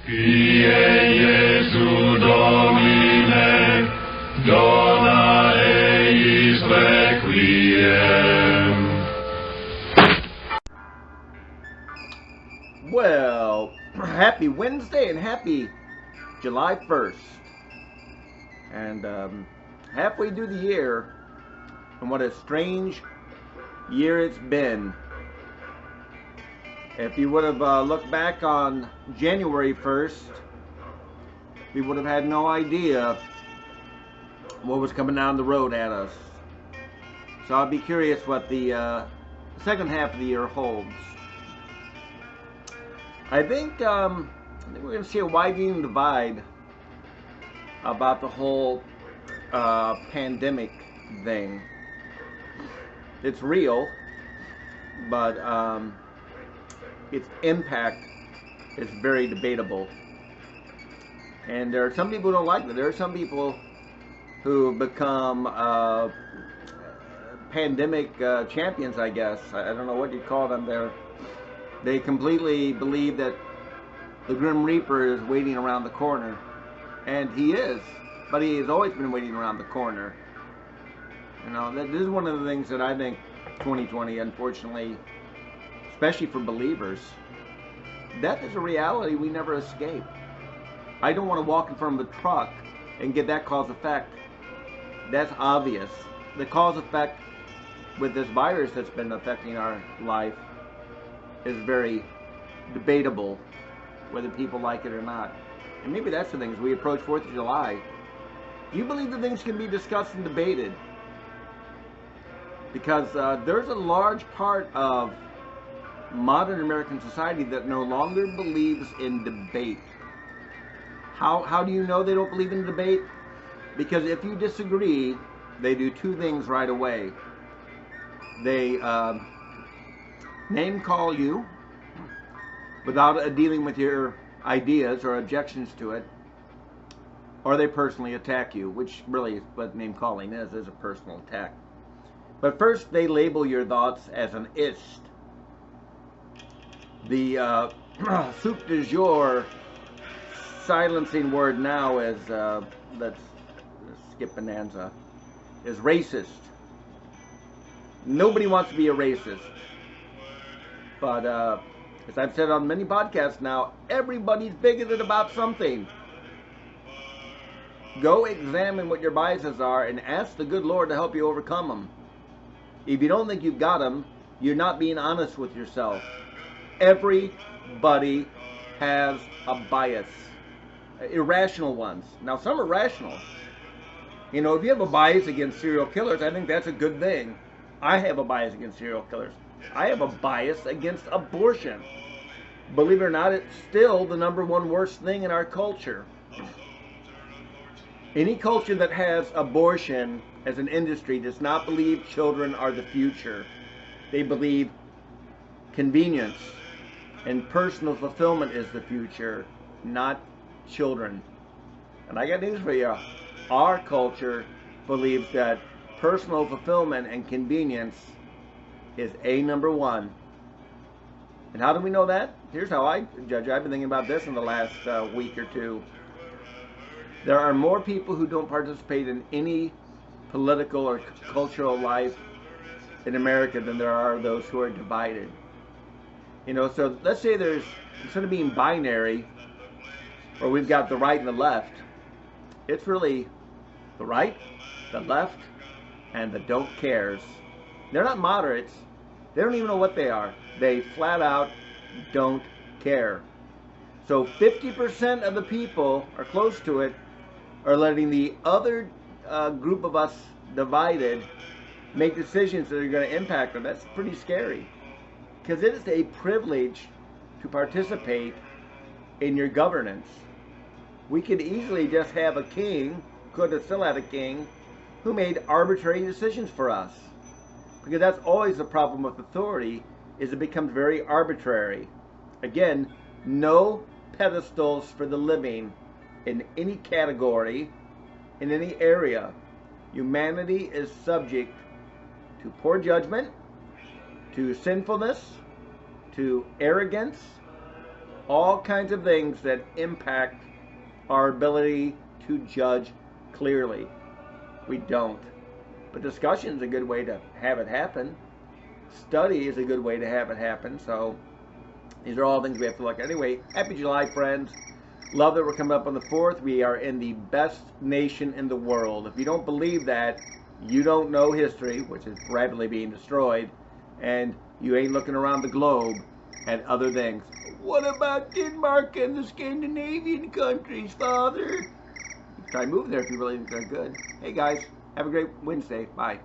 Kyrie Jesu Domine, dona eis requiem. Well, happy Wednesday and happy July 1st. And halfway through the year, and what a strange year it's been. If you would have looked back on January 1st, we would have had no idea what was coming down the road at us. So I'll be curious what the second half of the year holds. I think we're going to see a widening divide about the whole pandemic thing. It's real, but its impact is very debatable. And there are some people who don't like it. There are some people who become pandemic champions, I guess. I don't know what you'd call them there. They completely believe that the Grim Reaper is waiting around the corner. And he is, but he has always been waiting around the corner. You know, this is one of the things that I think 2020, unfortunately, especially for believers, death is a reality we never escape. I don't want to walk in front of a truck and get that cause effect. That's obvious. The cause effect with this virus that's been affecting our life is very debatable, whether people like it or not. And maybe that's the thing as we approach 4th of July. Do you believe that things can be discussed and debated? Because there's a large part of modern American society that no longer believes in debate. How do you know they don't believe in debate? Because if you disagree, they do two things right away. They name call you without dealing with your ideas or objections to it, or they personally attack you, which really is what name calling is a personal attack. But first, they label your thoughts as an ist. The soup du jour silencing word now is, let's skip Bonanza, is racist. Nobody wants to be a racist. But as I've said on many podcasts now, everybody's bigoted about something. Go examine what your biases are and ask the good Lord to help you overcome them. If you don't think you've got them, you're not being honest with yourself. Everybody has a bias. Irrational ones. Now, some are rational. You know, if you have a bias against serial killers, I think that's a good thing. I have a bias against serial killers. I have a bias against abortion. Believe it or not, it's still the #1 worst thing in our culture. Any culture that has abortion as an industry does not believe children are the future. They believe convenience and personal fulfillment is the future, not children. And I got news for you. Our culture believes that personal fulfillment and convenience is #1. And how do we know that? Here's how I judge. I've been thinking about this in the last week or two. There are more people who don't participate in any political or cultural life in America than there are those who are divided. You know, so let's say there's, instead of being binary, where we've got the right and the left, it's really the right, the left, and the don't cares. They're not moderates. They don't even know what they are. They flat out don't care. So 50% of the people, or close to it, are letting the other group of us divided make decisions that are going to impact them. That's pretty scary. Because it is a privilege to participate in your governance. We could easily just have a king, could have still had a king, who made arbitrary decisions for us. Because that's always the problem with authority, is it becomes very arbitrary. Again, no pedestals for the living in any category, in any area. Humanity is subject to poor judgment, to sinfulness, to arrogance, all kinds of things that impact our ability to judge clearly. We don't. But discussion is a good way to have it happen. Study is a good way to have it happen. So these are all things we have to look at. Anyway, happy July, friends. Love that we're coming up on the 4th. We are in the best nation in the world. If you don't believe that, you don't know history, which is rapidly being destroyed, and you ain't looking around the globe at other things. What about Denmark and the Scandinavian countries, Father? You can try moving there if you really think they're good. Hey guys, have a great Wednesday. Bye.